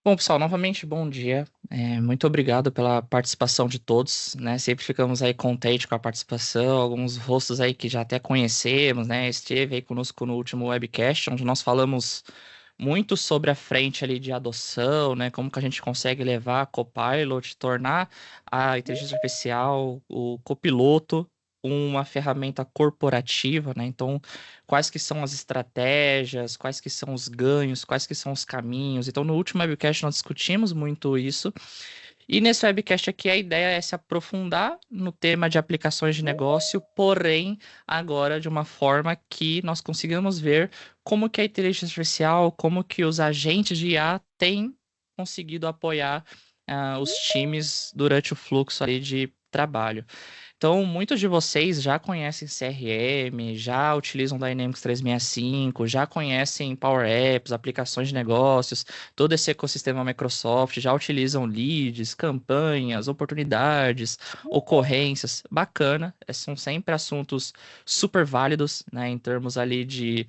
Bom, pessoal, novamente, bom dia. Muito obrigado pela participação de todos, né? Sempre ficamos aí contentes com a participação, alguns rostos aí que já até conhecemos, né? Esteve aí conosco no último webcast, onde nós falamos muito sobre a frente ali de adoção, né? Como que a gente consegue levar a Copilot, tornar a inteligência artificial, o copiloto, uma ferramenta corporativa, né? Então, quais que são as estratégias, quais que são os ganhos, quais que são os caminhos. Então, no último webcast nós discutimos muito isso. E nesse webcast aqui a ideia é se aprofundar no tema de aplicações de negócio, porém agora de uma forma que nós consigamos ver como que a inteligência artificial, como que os agentes de IA têm conseguido apoiar os times durante o fluxo ali de trabalho. Então, muitos de vocês já conhecem CRM, já utilizam Dynamics 365, já conhecem Power Apps, aplicações de negócios, todo esse ecossistema Microsoft, já utilizam leads, campanhas, oportunidades, ocorrências. Bacana, são sempre assuntos super válidos, né, em termos ali de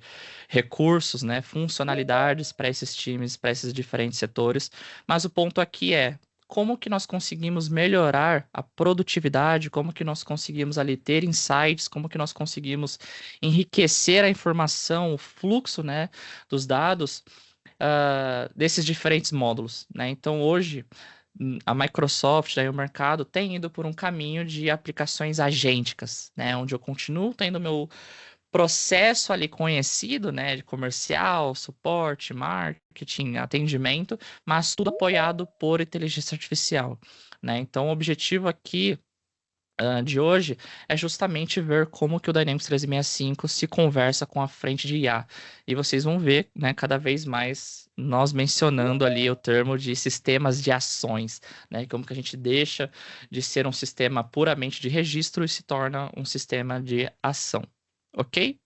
recursos, né, funcionalidades para esses times, para esses diferentes setores. Mas o ponto aqui é como que nós conseguimos melhorar a produtividade, como que nós conseguimos ali ter insights, como que nós conseguimos enriquecer a informação, o fluxo, né, dos dados desses diferentes módulos, né? Então hoje a Microsoft, né, o mercado tem ido por um caminho de aplicações agênticas, né, onde eu continuo tendo meu processo ali conhecido, né, de comercial, suporte, marketing, atendimento, mas tudo apoiado por inteligência artificial, né? Então, o objetivo aqui de hoje é justamente ver como que o Dynamics 365 se conversa com a frente de IA. E vocês vão ver, né, cada vez mais nós mencionando ali o termo de sistemas de ações, né? Como que a gente deixa de ser um sistema puramente de registro e se torna um sistema de ação. Ok?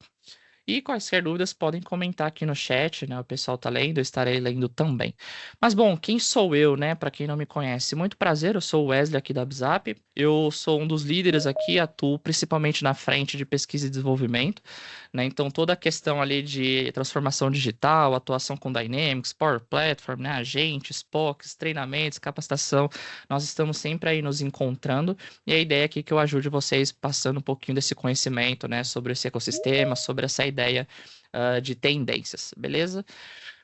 E quaisquer dúvidas podem comentar aqui no chat, né? O pessoal tá lendo, eu estarei lendo também. Mas bom, quem sou eu, né? Para quem não me conhece, muito prazer, eu sou o Wesley aqui da Abzap. Eu sou um dos líderes aqui, atuo principalmente na frente de pesquisa e desenvolvimento, né? Então toda a questão ali de transformação digital, atuação com Dynamics, Power Platform, né? Agentes, POCs, treinamentos, capacitação, nós estamos sempre aí nos encontrando. E a ideia aqui é que eu ajude vocês passando um pouquinho desse conhecimento, né, sobre esse ecossistema, sobre essa ideia de tendências, beleza?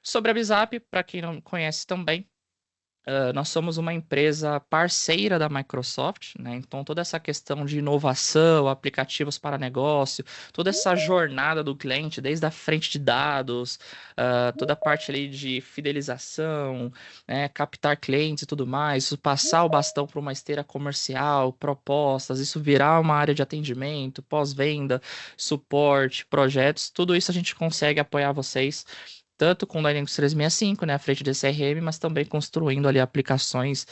Sobre a Bizap, para quem não conhece também, nós somos uma empresa parceira da Microsoft, né? Então, toda essa questão de inovação, aplicativos para negócio, toda essa jornada do cliente, desde a frente de dados, toda a parte ali de fidelização, né? Captar clientes e tudo mais, isso passar o bastão para uma esteira comercial, propostas, isso virar uma área de atendimento, pós-venda, suporte, projetos, tudo isso a gente consegue apoiar vocês tanto com o Dynamics 365, né, à frente de CRM, mas também construindo ali aplicações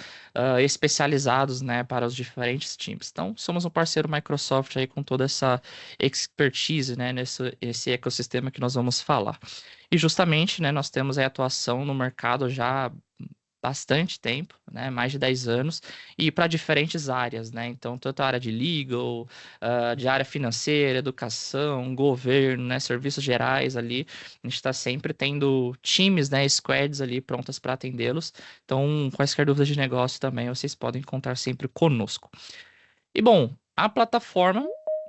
especializadas, né, para os diferentes times. Então, somos um parceiro Microsoft aí com toda essa expertise, né, nesse esse ecossistema que nós vamos falar. E justamente, né, nós temos a atuação no mercado já bastante tempo, né, mais de 10 anos, e para diferentes áreas, né, então tanto a área de legal, de área financeira, educação, governo, né, serviços gerais ali, a gente está sempre tendo times, né, squads ali prontas para atendê-los, então quaisquer dúvidas de negócio também vocês podem contar sempre conosco. E bom, a plataforma,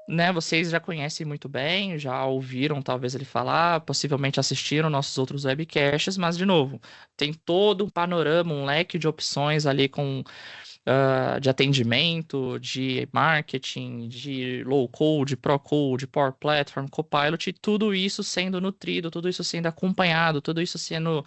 né, vocês já conhecem muito bem, já ouviram talvez ele falar, possivelmente assistiram nossos outros webcasts, mas de novo, tem todo um panorama, um leque de opções ali com de atendimento, de marketing, de low code, pro code, Power Platform, Copilot, e tudo isso sendo nutrido, tudo isso sendo acompanhado, tudo isso sendo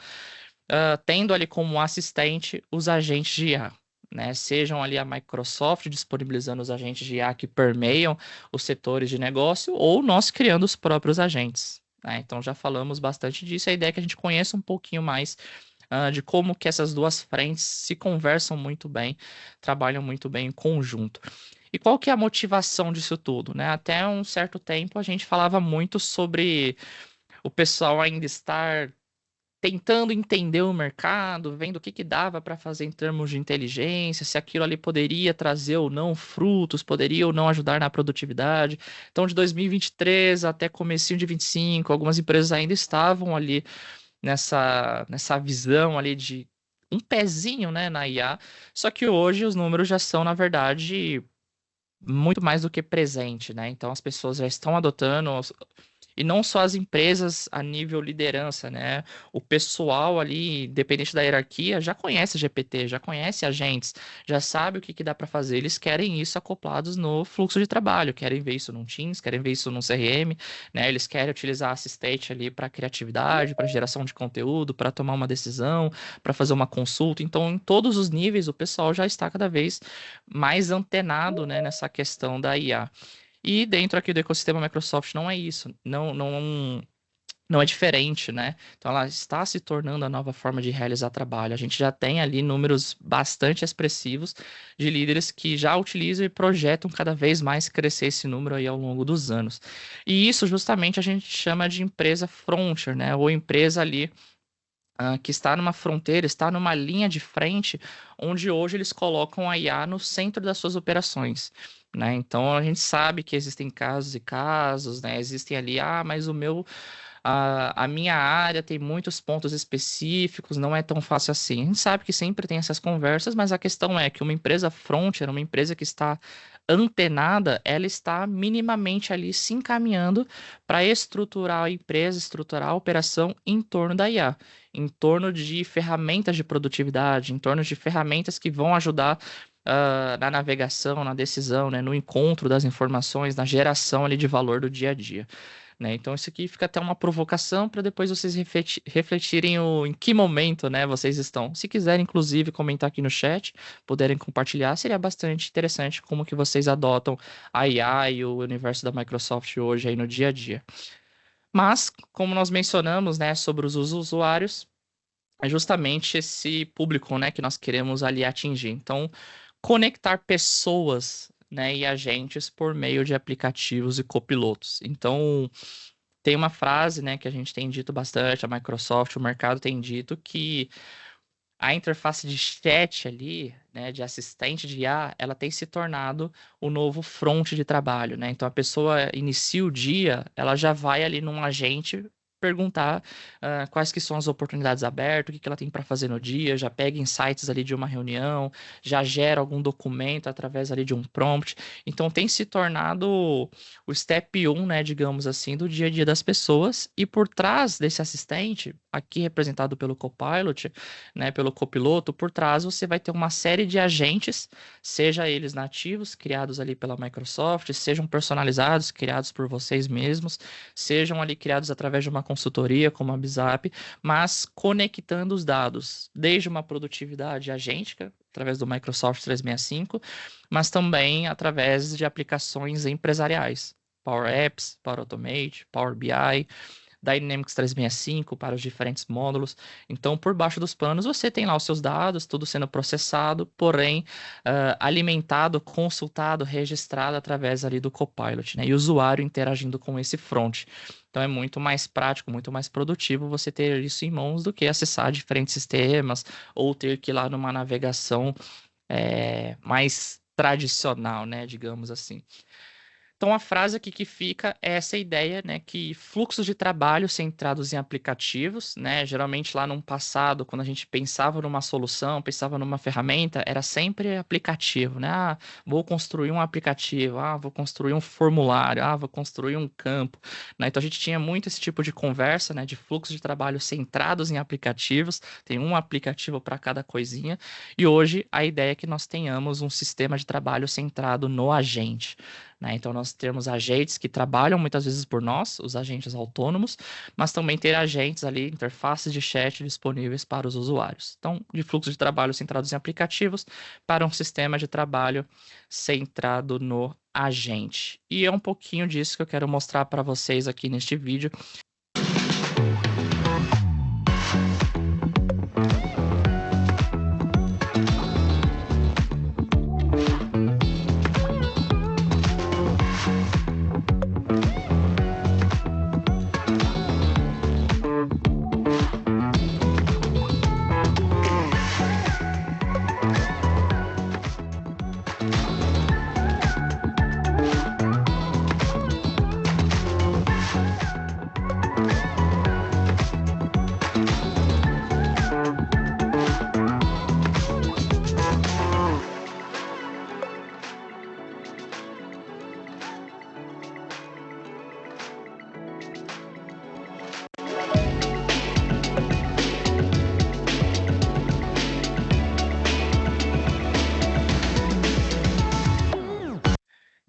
tendo ali como assistente os agentes de IA. Né, sejam ali a Microsoft disponibilizando os agentes de IA que permeiam os setores de negócio, ou nós criando os próprios agentes. Né? Então já falamos bastante disso. A ideia é que a gente conheça um pouquinho mais de como que essas duas frentes se conversam muito bem, trabalham muito bem em conjunto. E qual que é a motivação disso tudo? Né? Até um certo tempo a gente falava muito sobre o pessoal ainda estar tentando entender o mercado, vendo o que que dava para fazer em termos de inteligência, se aquilo ali poderia trazer ou não frutos, poderia ou não ajudar na produtividade. Então, de 2023 até comecinho de 25, algumas empresas ainda estavam ali nessa visão ali de um pezinho, né, na IA, só que hoje os números já são, na verdade, muito mais do que presente, né? Então as pessoas já estão adotando, e não só as empresas a nível liderança, né? O pessoal ali, independente da hierarquia, já conhece GPT, já conhece agentes, já sabe o que que dá para fazer. Eles querem isso acoplados no fluxo de trabalho, querem ver isso num Teams, querem ver isso num CRM, né? Eles querem utilizar assistente ali para criatividade, para geração de conteúdo, para tomar uma decisão, para fazer uma consulta. Então, em todos os níveis, o pessoal já está cada vez mais antenado, né, nessa questão da IA. E dentro aqui do ecossistema Microsoft não é isso, não é diferente, né? Então ela está se tornando a nova forma de realizar trabalho. A gente já tem ali números bastante expressivos de líderes que já utilizam e projetam cada vez mais crescer esse número aí ao longo dos anos. E isso justamente a gente chama de empresa frontier, né? Ou empresa ali que está numa fronteira, está numa linha de frente, onde hoje eles colocam a IA no centro das suas operações. Né? Então a gente sabe que existem casos e casos, né? Existem ali, mas a minha área tem muitos pontos específicos, não é tão fácil assim. A gente sabe que sempre tem essas conversas, mas a questão é que uma empresa frontier, uma empresa que está antenada, ela está minimamente ali se encaminhando para estruturar a empresa, estruturar a operação em torno da IA, em torno de ferramentas de produtividade, em torno de ferramentas que vão ajudar na navegação, na decisão, né, no encontro das informações, na geração ali de valor do dia a dia. Né? Então isso aqui fica até uma provocação para depois vocês refletirem em que momento, né, vocês estão. Se quiserem, inclusive, comentar aqui no chat, puderem compartilhar, seria bastante interessante como que vocês adotam a IA e o universo da Microsoft hoje aí no dia a dia. Mas, como nós mencionamos, né, sobre os usuários, é justamente esse público, né, que nós queremos ali atingir. Então, conectar pessoas, né, e agentes por meio de aplicativos e copilotos. Então, tem uma frase, né, que a gente tem dito bastante, a Microsoft, o mercado tem dito que a interface de chat ali, né, de assistente de IA, ela tem se tornado o novo front de trabalho, né? Então a pessoa inicia o dia, ela já vai ali num agente perguntar quais que são as oportunidades abertas, o que que ela tem para fazer no dia, já pega insights ali de uma reunião, já gera algum documento através ali de um prompt. Então tem se tornado o step 1, né, digamos assim, do dia a dia das pessoas. E por trás desse assistente, aqui representado pelo Copilot, né, pelo copiloto, por trás você vai ter uma série de agentes, seja eles nativos, criados ali pela Microsoft, sejam personalizados, criados por vocês mesmos, sejam ali criados através de uma consultoria como a Bizap, mas conectando os dados, desde uma produtividade agêntica, através do Microsoft 365, mas também através de aplicações empresariais. Power Apps, Power Automate, Power BI, Dynamics 365 para os diferentes módulos. Então, por baixo dos panos, você tem lá os seus dados, tudo sendo processado, porém, alimentado, consultado, registrado através ali do Copilot, né? E o usuário interagindo com esse front. Então, é muito mais prático, muito mais produtivo você ter isso em mãos do que acessar diferentes sistemas ou ter que ir lá numa navegação mais tradicional, né? Digamos assim. Então, a frase aqui que fica é essa ideia, né, que fluxos de trabalho centrados em aplicativos, né, geralmente lá no passado, quando a gente pensava numa solução, pensava numa ferramenta, era sempre aplicativo, né? Vou construir um aplicativo, vou construir um formulário, vou construir um campo, né? Então, a gente tinha muito esse tipo de conversa, né, de fluxos de trabalho centrados em aplicativos, tem um aplicativo para cada coisinha, e hoje a ideia é que nós tenhamos um sistema de trabalho centrado no agente. Né? Então, nós temos agentes que trabalham muitas vezes por nós, os agentes autônomos, mas também ter agentes ali, interfaces de chat disponíveis para os usuários. Então, de fluxo de trabalho centrados em aplicativos para um sistema de trabalho centrado no agente. E é um pouquinho disso que eu quero mostrar para vocês aqui neste vídeo.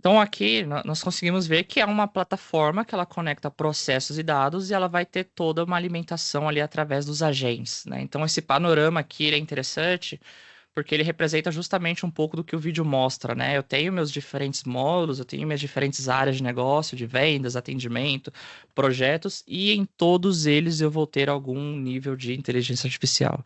Então aqui nós conseguimos ver que é uma plataforma que ela conecta processos e dados e ela vai ter toda uma alimentação ali através dos agentes, né? Então esse panorama aqui ele é interessante porque ele representa justamente um pouco do que o vídeo mostra, né? Eu tenho meus diferentes módulos, eu tenho minhas diferentes áreas de negócio, de vendas, atendimento, projetos, e em todos eles eu vou ter algum nível de inteligência artificial.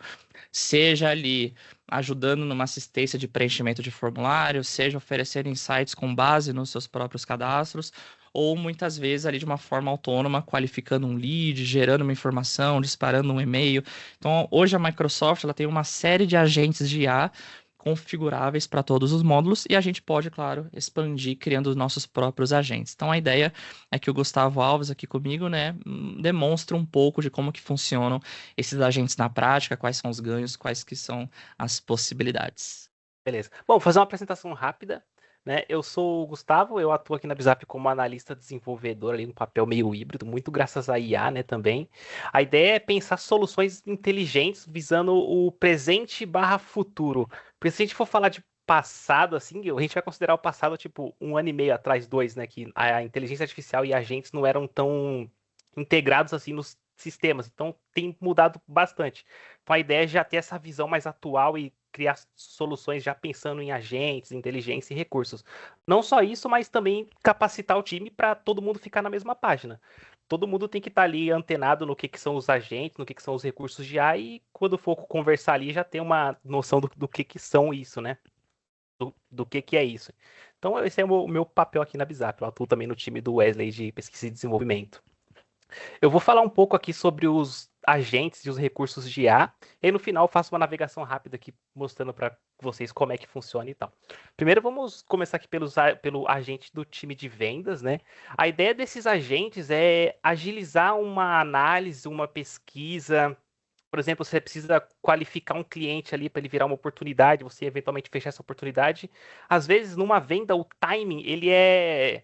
Seja ali ajudando numa assistência de preenchimento de formulário, seja oferecendo insights com base nos seus próprios cadastros, ou muitas vezes ali de uma forma autônoma, qualificando um lead, gerando uma informação, disparando um e-mail. Então, hoje a Microsoft ela tem uma série de agentes de IA configuráveis para todos os módulos e a gente pode, claro, expandir criando os nossos próprios agentes. Então, a ideia é que o Gustavo Alves aqui comigo, né, demonstre um pouco de como que funcionam esses agentes na prática, quais são os ganhos, quais que são as possibilidades. Beleza. Bom, vou fazer uma apresentação rápida, né? Eu sou o Gustavo, eu atuo aqui na Bizap como analista desenvolvedor ali no papel meio híbrido, muito graças à IA, né, também. A ideia é pensar soluções inteligentes visando o presente barra futuro. Porque se a gente for falar de passado, assim, a gente vai considerar o passado tipo 1 ano e meio atrás, 2, né? Que a inteligência artificial e agentes não eram tão integrados assim nos sistemas. Então tem mudado bastante. Então a ideia é já ter essa visão mais atual e criar soluções já pensando em agentes, inteligência e recursos. Não só isso, mas também capacitar o time para todo mundo ficar na mesma página. Todo mundo tem que estar ali antenado no que são os agentes, no que são os recursos de AI, e quando for conversar ali já ter uma noção do que são isso, né? Do que é isso. Então, esse é o meu papel aqui na Bizap. Eu atuo também no time do Wesley de pesquisa e desenvolvimento. Eu vou falar um pouco aqui sobre os agentes e os recursos de IA, e aí no final faço uma navegação rápida aqui mostrando para vocês como é que funciona e tal. Primeiro vamos começar aqui pelo agente do time de vendas, né? A ideia desses agentes é agilizar uma análise, uma pesquisa. Por exemplo, você precisa qualificar um cliente ali para ele virar uma oportunidade, você eventualmente fechar essa oportunidade. Às vezes, numa venda, o timing ele é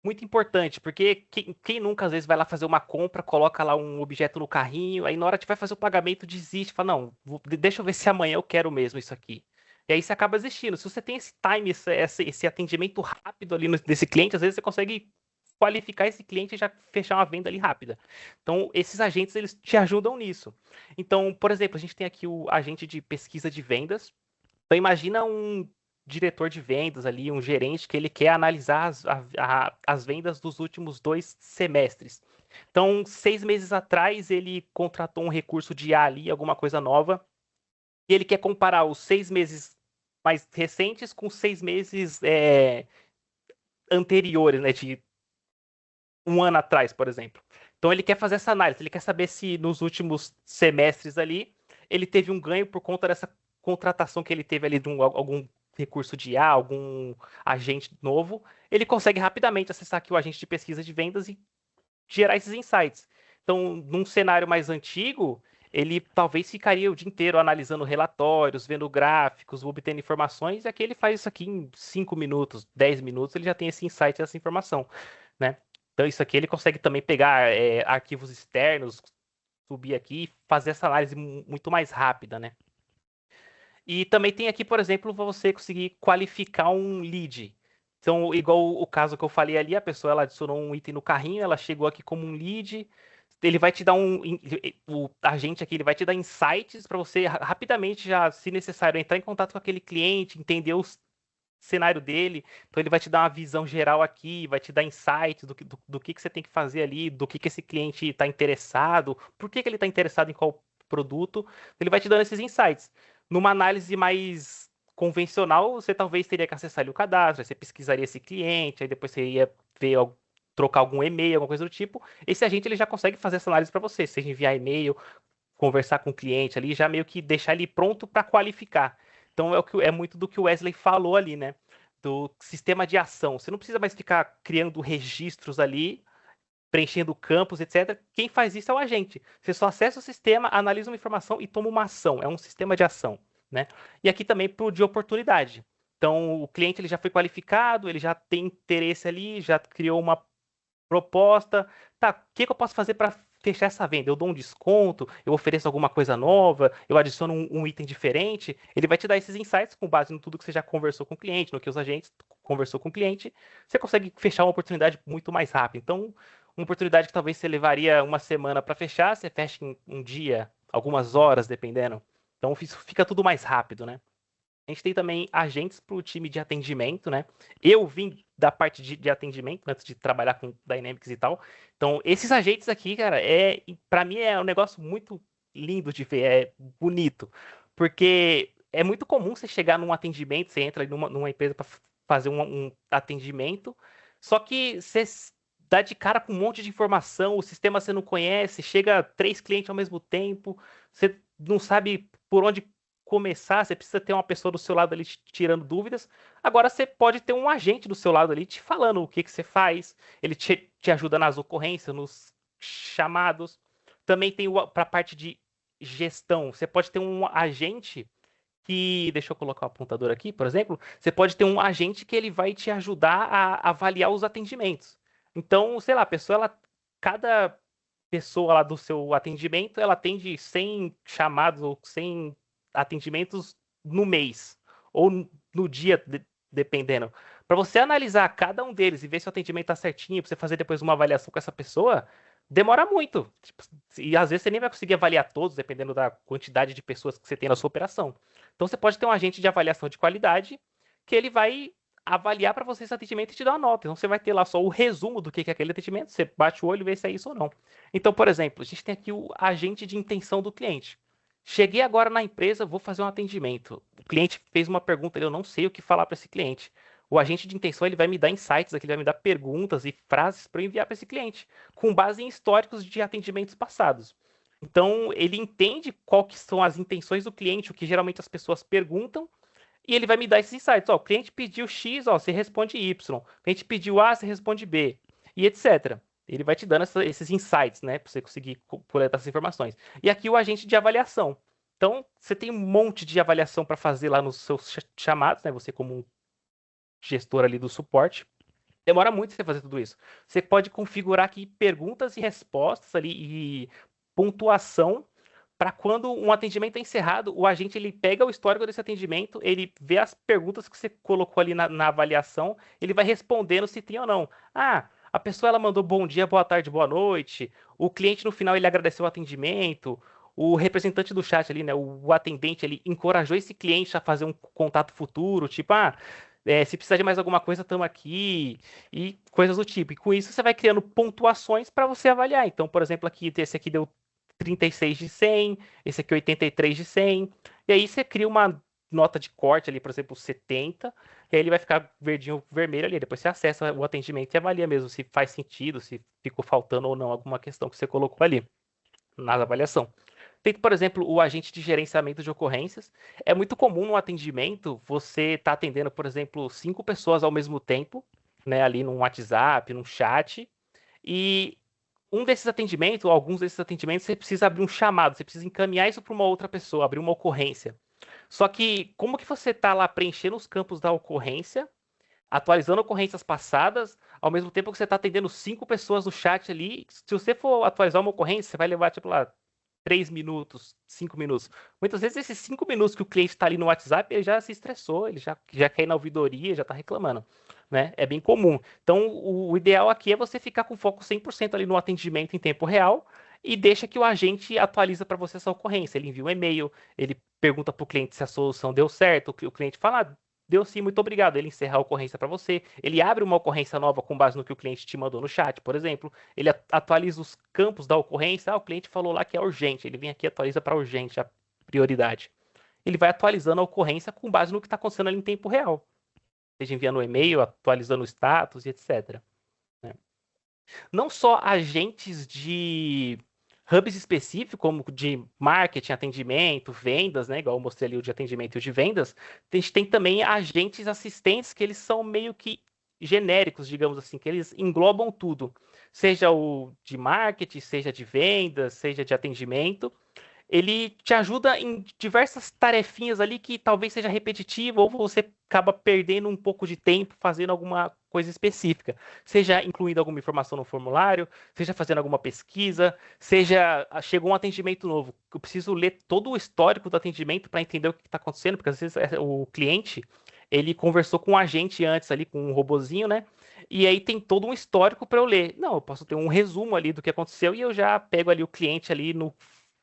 muito importante, porque quem nunca às vezes vai lá fazer uma compra, coloca lá um objeto no carrinho, aí na hora que vai fazer o pagamento desiste, fala, não, deixa eu ver se amanhã eu quero mesmo isso aqui. E aí você acaba desistindo. Se você tem esse time, esse atendimento rápido ali desse cliente, às vezes você consegue qualificar esse cliente e já fechar uma venda ali rápida. Então, esses agentes, eles te ajudam nisso. Então, por exemplo, a gente tem aqui o agente de pesquisa de vendas. Então, imagina um diretor de vendas ali, um gerente que ele quer analisar as vendas dos últimos 2 semestres. Então, 6 meses atrás, ele contratou um recurso de IA ali, alguma coisa nova, e ele quer comparar os 6 meses mais recentes com 6 meses anteriores, né, de 1 ano atrás, por exemplo. Então, ele quer fazer essa análise, ele quer saber se nos últimos semestres ali, ele teve um ganho por conta dessa contratação que ele teve ali de algum recurso de IA, algum agente novo, ele consegue rapidamente acessar aqui o agente de pesquisa de vendas e gerar esses insights. Então, num cenário mais antigo, ele talvez ficaria o dia inteiro analisando relatórios, vendo gráficos, obtendo informações, e aqui ele faz isso aqui em 5 minutos, 10 minutos, ele já tem esse insight, essa informação, né? Então, isso aqui ele consegue também pegar arquivos externos, subir aqui e fazer essa análise muito mais rápida, né? E também tem aqui, por exemplo, você conseguir qualificar um lead. Então, igual o caso que eu falei ali, a pessoa ela adicionou um item no carrinho, ela chegou aqui como um lead, ele vai te dar o agente aqui, ele vai te dar insights para você rapidamente já, se necessário, entrar em contato com aquele cliente, entender o cenário dele. Então ele vai te dar uma visão geral aqui, vai te dar insights do que você tem que fazer ali, do que esse cliente está interessado, por que ele está interessado em qual produto. Ele vai te dando esses insights. Numa análise mais convencional, você talvez teria que acessar ali o cadastro, aí você pesquisaria esse cliente, aí depois você ia ver trocar algum e-mail, alguma coisa do tipo. Esse agente ele já consegue fazer essa análise para você, seja enviar e-mail, conversar com o cliente ali, já meio que deixar ele pronto para qualificar. Então é muito do que o Wesley falou ali, né? Do sistema de ação. Você não precisa mais ficar criando registros ali, preenchendo campos, etc. Quem faz isso é o agente. Você só acessa o sistema, analisa uma informação e toma uma ação. É um sistema de ação, né? E aqui também pro de oportunidade. Então o cliente ele já foi qualificado, ele já tem interesse ali, já criou uma proposta. Tá, o que eu posso fazer para fechar essa venda? Eu dou um desconto, eu ofereço alguma coisa nova, eu adiciono um item diferente. Ele vai te dar esses insights com base no tudo que você já conversou com o cliente, no que os agentes conversou com o cliente. Você consegue fechar uma oportunidade muito mais rápido. Então, uma oportunidade que talvez você levaria uma semana para fechar, você fecha em um dia, algumas horas, dependendo. Então, isso fica tudo mais rápido, né? A gente tem também agentes para o time de atendimento, né? Eu vim da parte de atendimento, antes de trabalhar com Dynamics e tal. Então, esses agentes aqui, cara, para mim é um negócio muito lindo de ver, é bonito. Porque é muito comum você chegar num atendimento, você entra numa empresa para fazer um atendimento, só que você dá de cara com um monte de informação, o sistema você não conhece, chega 3 clientes ao mesmo tempo, você não sabe por onde começar, você precisa ter uma pessoa do seu lado ali tirando dúvidas. Agora você pode ter um agente do seu lado ali te falando o que que você faz, ele te ajuda nas ocorrências, nos chamados. Também tem para a parte de gestão, você pode ter um agente que, deixa eu colocar o apontador aqui, por exemplo, você pode ter um agente que ele vai te ajudar a avaliar os atendimentos. Então, sei lá, cada pessoa lá do seu atendimento, ela atende 100 chamados ou 100 atendimentos no mês ou no dia, dependendo. Para você analisar cada um deles e ver se o atendimento está certinho, para você fazer depois uma avaliação com essa pessoa, demora muito. Tipo, e às vezes você nem vai conseguir avaliar todos, dependendo da quantidade de pessoas que você tem na sua operação. Então você pode ter um agente de avaliação de qualidade que ele vai avaliar para você esse atendimento e te dar uma nota. Então você vai ter lá só o resumo do que é aquele atendimento, você bate o olho e vê se é isso ou não. Então, por exemplo, a gente tem aqui o agente de intenção do cliente. Cheguei agora na empresa, vou fazer um atendimento. O cliente fez uma pergunta, eu não sei o que falar para esse cliente. O agente de intenção ele vai me dar insights, aqui, ele vai me dar perguntas e frases para eu enviar para esse cliente, com base em históricos de atendimentos passados. Então, ele entende qual que são as intenções do cliente, o que geralmente as pessoas perguntam, e ele vai me dar esses insights. Ó, o cliente pediu X, ó, você responde Y. O cliente pediu A, você responde B. E etc. Ele vai te dando esses insights, né? Para você conseguir coletar essas informações. E aqui o agente de avaliação. Então, você tem um monte de avaliação para fazer lá nos seus chamados, né? Você como um gestor ali do suporte. Demora muito você fazer tudo isso. Você pode configurar aqui perguntas e respostas ali e pontuação para quando um atendimento é encerrado, o agente ele pega o histórico desse atendimento, ele vê as perguntas que você colocou ali na avaliação, ele vai respondendo se tem ou não. Ah, a pessoa ela mandou bom dia, boa tarde, boa noite. O cliente no final ele agradeceu o atendimento. O representante do chat ali, né, o atendente, ele encorajou esse cliente a fazer um contato futuro, tipo, se precisar de mais alguma coisa, estamos aqui, e coisas do tipo. E com isso você vai criando pontuações para você avaliar. Então, por exemplo, esse aqui deu 36 de 100, esse aqui 83 de 100. E aí você cria uma nota de corte ali, por exemplo, 70, e aí ele vai ficar verdinho, vermelho ali. Depois você acessa o atendimento e avalia mesmo se faz sentido, se ficou faltando ou não alguma questão que você colocou ali na avaliação. Tem, por exemplo, o agente de gerenciamento de ocorrências. É muito comum no atendimento você estar atendendo, por exemplo, 5 pessoas ao mesmo tempo, né, ali num WhatsApp, num chat, e um desses atendimentos, ou alguns desses atendimentos, você precisa abrir um chamado, você precisa encaminhar isso para uma outra pessoa, abrir uma ocorrência. Só que como que você está lá preenchendo os campos da ocorrência, atualizando ocorrências passadas, ao mesmo tempo que você está atendendo 5 pessoas no chat ali? Se você for atualizar uma ocorrência, você vai levar, tipo lá, 3 minutos, 5 minutos. Muitas vezes esses 5 minutos que o cliente está ali no WhatsApp, ele já se estressou, ele já quer ir na ouvidoria, já está reclamando. Né? É bem comum. Então, o ideal aqui é você ficar com foco 100% ali no atendimento em tempo real e deixa que o agente atualiza para você essa ocorrência. Ele envia um e-mail, ele pergunta para o cliente se a solução deu certo, o cliente fala, deu sim, muito obrigado. Ele encerra a ocorrência para você, ele abre uma ocorrência nova com base no que o cliente te mandou no chat, por exemplo, ele atualiza os campos da ocorrência, o cliente falou lá que é urgente, ele vem aqui e atualiza para urgente, a prioridade. Ele vai atualizando a ocorrência com base no que está acontecendo ali em tempo real. Seja enviando um e-mail, atualizando o status e etc. Né? Não só agentes de hubs específicos, como de marketing, atendimento, vendas, né? Igual eu mostrei ali o de atendimento e o de vendas, a gente tem também agentes assistentes que eles são meio que genéricos, digamos assim, que eles englobam tudo. Seja o de marketing, seja de vendas, seja de atendimento. Ele te ajuda em diversas tarefinhas ali que talvez seja repetitivo ou você acaba perdendo um pouco de tempo fazendo alguma coisa específica, seja incluindo alguma informação no formulário, seja fazendo alguma pesquisa, seja chegou um atendimento novo, eu preciso ler todo o histórico do atendimento para entender o que está acontecendo, porque às vezes o cliente ele conversou com um agente antes ali, com um robozinho, né? E aí tem todo um histórico para eu ler. Não, eu posso ter um resumo ali do que aconteceu e eu já pego ali o cliente ali no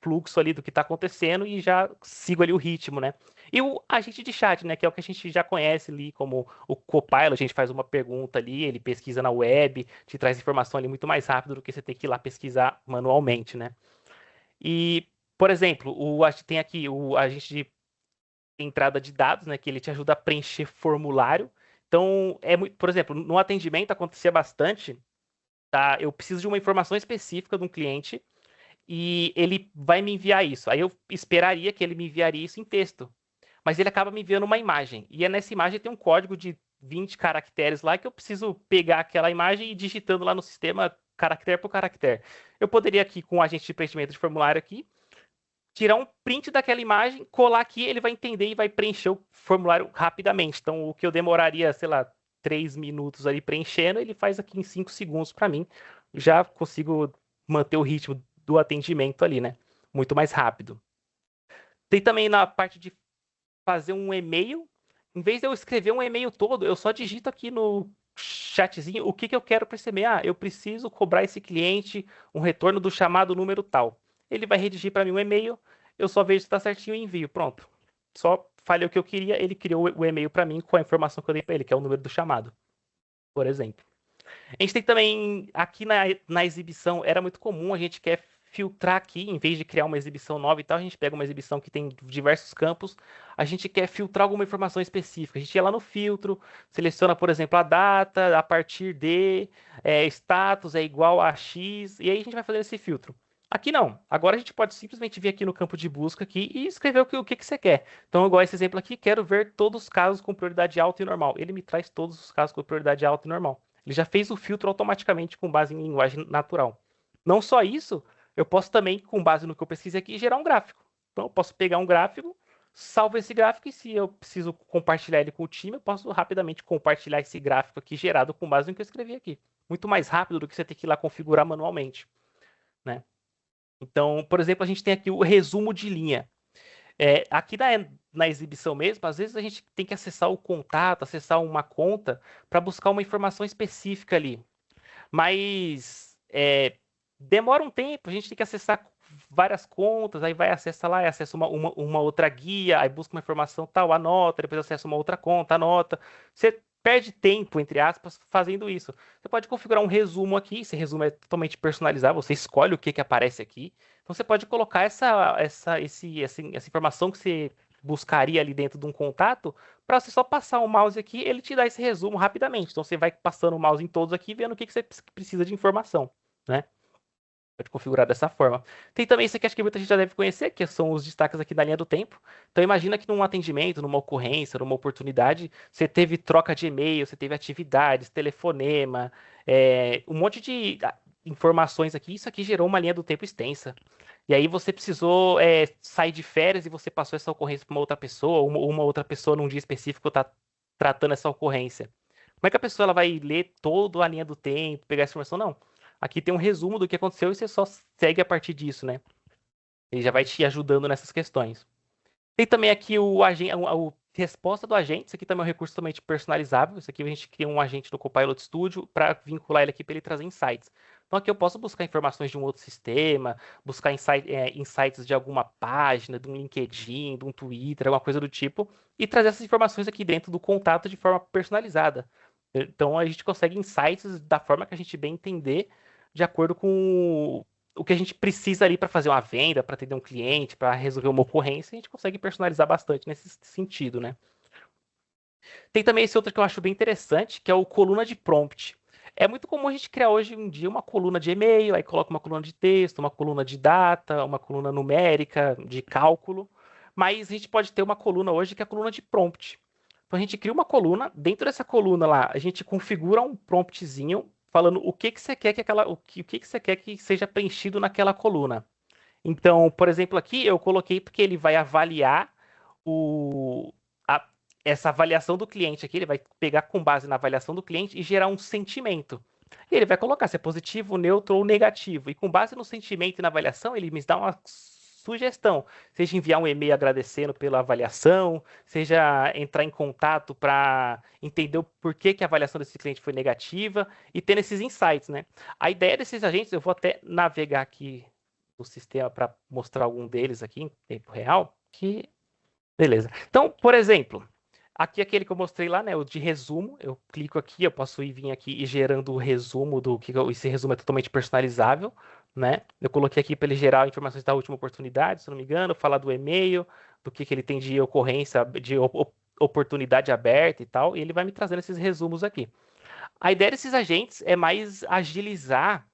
fluxo ali do que está acontecendo e já sigo ali o ritmo, né? E o agente de chat, né, que é o que a gente já conhece ali como o Copilot, a gente faz uma pergunta ali, ele pesquisa na web, te traz informação ali muito mais rápido do que você ter que ir lá pesquisar manualmente, né? E, por exemplo, tem aqui o agente de entrada de dados, né, que ele te ajuda a preencher formulário. Então, por exemplo, no atendimento acontecia bastante, tá? Eu preciso de uma informação específica de um cliente e ele vai me enviar isso. Aí eu esperaria que ele me enviaria isso em texto. Mas ele acaba me enviando uma imagem. E nessa imagem tem um código de 20 caracteres lá que eu preciso pegar aquela imagem e ir digitando lá no sistema caractere por caractere. Eu poderia aqui, com o agente de preenchimento de formulário aqui, tirar um print daquela imagem, colar aqui, ele vai entender e vai preencher o formulário rapidamente. Então, o que eu demoraria, sei lá, 3 minutos ali preenchendo, ele faz aqui em 5 segundos para mim. Já consigo manter o ritmo do atendimento ali, né? Muito mais rápido. Tem também na parte de fazer um e-mail. Em vez de eu escrever um e-mail todo, eu só digito aqui no chatzinho o que eu quero para esse e-mail. Ah, eu preciso cobrar esse cliente um retorno do chamado número tal. Ele vai redigir para mim um e-mail, eu só vejo se está certinho e envio. Pronto. Só falei o que eu queria, ele criou o e-mail para mim com a informação que eu dei para ele, que é o número do chamado, por exemplo. A gente tem também, aqui na exibição, era muito comum, a gente quer filtrar aqui, em vez de criar uma exibição nova e tal, a gente pega uma exibição que tem diversos campos, a gente quer filtrar alguma informação específica. A gente ia lá no filtro, seleciona, por exemplo, a data, a partir de, status é igual a X, e aí a gente vai fazer esse filtro. Aqui não. Agora a gente pode simplesmente vir aqui no campo de busca aqui e escrever o que você quer. Então, igual esse exemplo aqui, quero ver todos os casos com prioridade alta e normal. Ele me traz todos os casos com prioridade alta e normal. Ele já fez o filtro automaticamente com base em linguagem natural. Não só isso, eu posso também, com base no que eu pesquisei aqui, gerar um gráfico. Então, eu posso pegar um gráfico, salvo esse gráfico e se eu preciso compartilhar ele com o time, eu posso rapidamente compartilhar esse gráfico aqui gerado com base no que eu escrevi aqui. Muito mais rápido do que você ter que ir lá configurar manualmente, né? Então, por exemplo, a gente tem aqui o resumo de linha. Aqui na exibição mesmo, às vezes a gente tem que acessar o contato, acessar uma conta para buscar uma informação específica ali. Mas demora um tempo, a gente tem que acessar várias contas, aí vai acessa lá, acessa uma outra guia, aí busca uma informação tal, anota, depois acessa uma outra conta, anota. Você perde tempo, entre aspas, fazendo isso. Você pode configurar um resumo aqui, esse resumo é totalmente personalizável, você escolhe o que aparece aqui. Então você pode colocar essa informação que você buscaria ali dentro de um contato, para você só passar o mouse aqui, ele te dá esse resumo rapidamente. Então você vai passando o mouse em todos aqui, vendo o que você precisa de informação, né? Pode configurar dessa forma. Tem também isso aqui, acho que muita gente já deve conhecer, que são os destaques aqui da linha do tempo. Então imagina que num atendimento, numa ocorrência, numa oportunidade, você teve troca de e-mail, você teve atividades, telefonema, um monte de informações aqui. Isso aqui gerou uma linha do tempo extensa. E aí você precisou sair de férias e você passou essa ocorrência para uma outra pessoa, uma outra pessoa num dia específico está tratando essa ocorrência. Como é que a pessoa ela vai ler toda a linha do tempo, pegar essa informação? Não. Aqui tem um resumo do que aconteceu e você só segue a partir disso, né? Ele já vai te ajudando nessas questões. Tem também aqui a resposta do agente. Isso aqui também é um recurso totalmente personalizável. Isso aqui a gente cria um agente no Copilot Studio para vincular ele aqui para ele trazer insights. Então aqui eu posso buscar informações de um outro sistema, buscar insights de alguma página, de um LinkedIn, de um Twitter, alguma coisa do tipo, e trazer essas informações aqui dentro do contato de forma personalizada. Então a gente consegue insights da forma que a gente bem entender, de acordo com o que a gente precisa ali para fazer uma venda, para atender um cliente, para resolver uma ocorrência, a gente consegue personalizar bastante nesse sentido, né? Tem também esse outro que eu acho bem interessante, que é o coluna de prompt. É muito comum a gente criar hoje em dia uma coluna de e-mail, aí coloca uma coluna de texto, uma coluna de data, uma coluna numérica, de cálculo, mas a gente pode ter uma coluna hoje que é a coluna de prompt. Então a gente cria uma coluna, dentro dessa coluna lá, a gente configura um promptzinho falando o que que você quer que você quer que seja preenchido naquela coluna. Então, por exemplo, aqui eu coloquei porque ele vai avaliar o, a- essa avaliação do cliente aqui, ele vai pegar com base na avaliação do cliente e gerar um sentimento. E ele vai colocar se é positivo, neutro ou negativo. E com base no sentimento e na avaliação, ele me dá uma sugestão. Seja enviar um e-mail agradecendo pela avaliação, seja entrar em contato para entender o porquê que a avaliação desse cliente foi negativa e tendo esses insights, né? A ideia desses agentes, eu vou até navegar aqui no sistema para mostrar algum deles aqui em tempo real. Que beleza. Então, por exemplo, aqui aquele que eu mostrei lá, né, o de resumo, eu clico aqui, eu posso ir vir aqui e gerando o resumo do que esse resumo é totalmente personalizável, né? Eu coloquei aqui para ele gerar informações da última oportunidade, se não me engano, falar do e-mail, do que ele tem de ocorrência, de oportunidade aberta e tal, e ele vai me trazendo esses resumos aqui. A ideia desses agentes é mais agilizar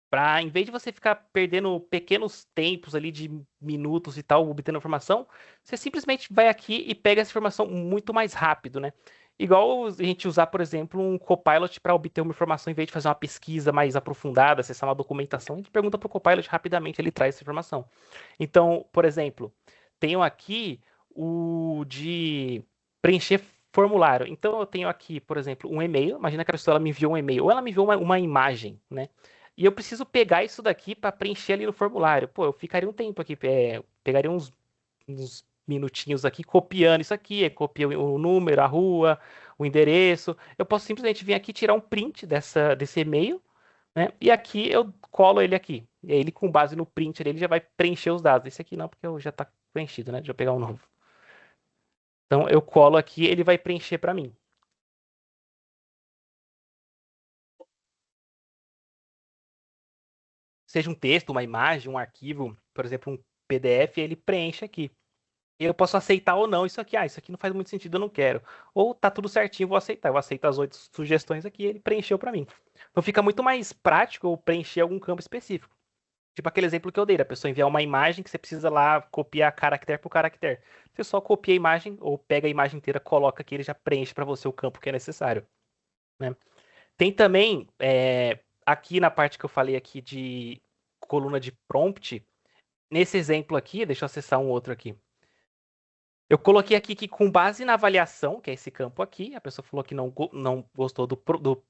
para, em vez de você ficar perdendo pequenos tempos ali de minutos e tal, obtendo informação, você simplesmente vai aqui e pega essa informação muito mais rápido, né? Igual a gente usar, por exemplo, um Copilot para obter uma informação, em vez de fazer uma pesquisa mais aprofundada, acessar uma documentação, a gente pergunta para o Copilot rapidamente, ele traz essa informação. Então, por exemplo, tenho aqui o de preencher formulário. Então, eu tenho aqui, por exemplo, um e-mail. Imagina que a pessoa ela me enviou um e-mail ou ela me enviou uma imagem, né? E eu preciso pegar isso daqui para preencher ali no formulário. Pô, eu ficaria um tempo aqui, pegaria uns minutinhos aqui copiando isso aqui, copia o número, a rua, o endereço. Eu posso simplesmente vir aqui tirar um print desse e-mail, né? E aqui eu colo ele aqui. E aí ele, com base no print, ele já vai preencher os dados. Esse aqui não, porque já está preenchido, né? Deixa eu pegar um novo. Então eu colo aqui, ele vai preencher para mim. Seja um texto, uma imagem, um arquivo, por exemplo, um PDF, ele preenche aqui. Eu posso aceitar ou não isso aqui. Ah, isso aqui não faz muito sentido, eu não quero. Ou tá tudo certinho, vou aceitar. Eu aceito as 8 sugestões aqui, ele preencheu para mim. Então fica muito mais prático eu preencher algum campo específico. Tipo aquele exemplo que eu dei, a pessoa enviar uma imagem que você precisa lá copiar caractere por caractere. Você só copia a imagem ou pega a imagem inteira, coloca aqui, ele já preenche para você o campo que é necessário, né? Tem também, aqui na parte que eu falei aqui de coluna de prompt, nesse exemplo aqui, deixa eu acessar um outro aqui. Eu coloquei aqui que com base na avaliação, que é esse campo aqui, a pessoa falou que não gostou do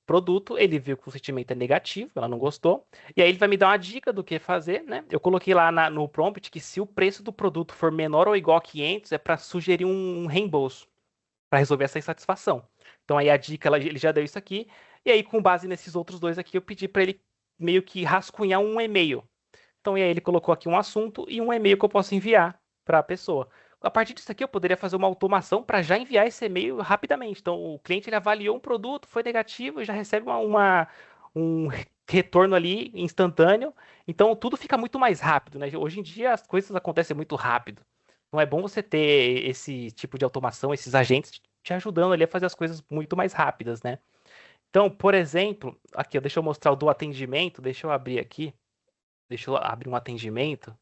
produto, ele viu que o sentimento é negativo, ela não gostou, e aí ele vai me dar uma dica do que fazer, né? Eu coloquei lá no prompt que se o preço do produto for menor ou igual a 500, é para sugerir um reembolso, para resolver essa insatisfação. Então aí a dica, ele já deu isso aqui, e aí com base nesses outros dois aqui, eu pedi para ele meio que rascunhar um e-mail. Então, e aí ele colocou aqui um assunto e um e-mail que eu posso enviar para a pessoa. A partir disso aqui, eu poderia fazer uma automação para já enviar esse e-mail rapidamente. Então, o cliente ele avaliou um produto, foi negativo e já recebe um retorno ali instantâneo. Então, tudo fica muito mais rápido, né? Hoje em dia, as coisas acontecem muito rápido. Então, é bom você ter esse tipo de automação, esses agentes te ajudando ali a fazer as coisas muito mais rápidas, né? Então, por exemplo, aqui, deixa eu mostrar o do atendimento. Deixa eu abrir aqui. Deixa eu abrir um atendimento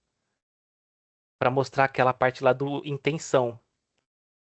para mostrar aquela parte lá do intenção,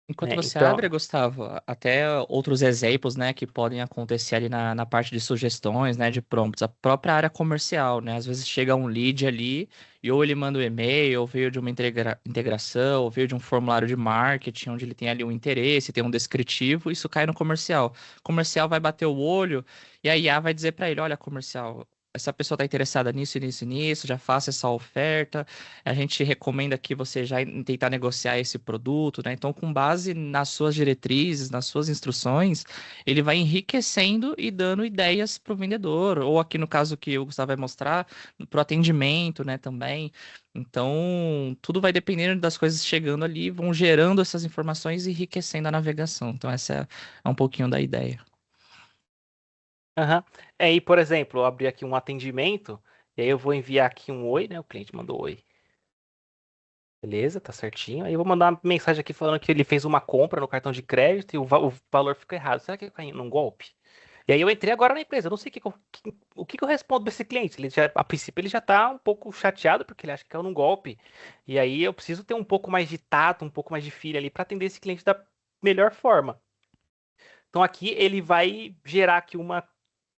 Enquanto né? você Então, abre, Gustavo, até outros exemplos, né, que podem acontecer ali na parte de sugestões, né, de prompts, a própria área comercial, né, às vezes chega um lead ali e ou ele manda um e-mail, ou veio de uma integração, ou veio de um formulário de marketing, onde ele tem ali um interesse, tem um descritivo, isso cai no comercial. O comercial vai bater o olho e a IA vai dizer para ele, olha, comercial, essa pessoa está interessada nisso, nisso e nisso, já faça essa oferta. A gente recomenda que você já tentar negociar esse produto, né? Então, com base nas suas diretrizes, nas suas instruções, ele vai enriquecendo e dando ideias para o vendedor, ou aqui no caso que o Gustavo vai mostrar, para o atendimento, né, também. Então, tudo vai dependendo das coisas chegando ali, vão gerando essas informações e enriquecendo a navegação. Então, essa é um pouquinho da ideia. uhum. Aí, por exemplo, eu abri aqui um atendimento, e aí eu vou enviar aqui um oi, né? O cliente mandou oi. Beleza, tá certinho. Aí eu vou mandar uma mensagem aqui falando que ele fez uma compra no cartão de crédito e o valor ficou errado. Será que eu caí num golpe? E aí eu entrei agora na empresa, eu não sei o que eu respondo pra esse cliente. A princípio ele já tá um pouco chateado porque ele acha que caiu num golpe. E aí eu preciso ter um pouco mais de tato, um pouco mais de filha ali para atender esse cliente da melhor forma. Então aqui ele vai gerar aqui uma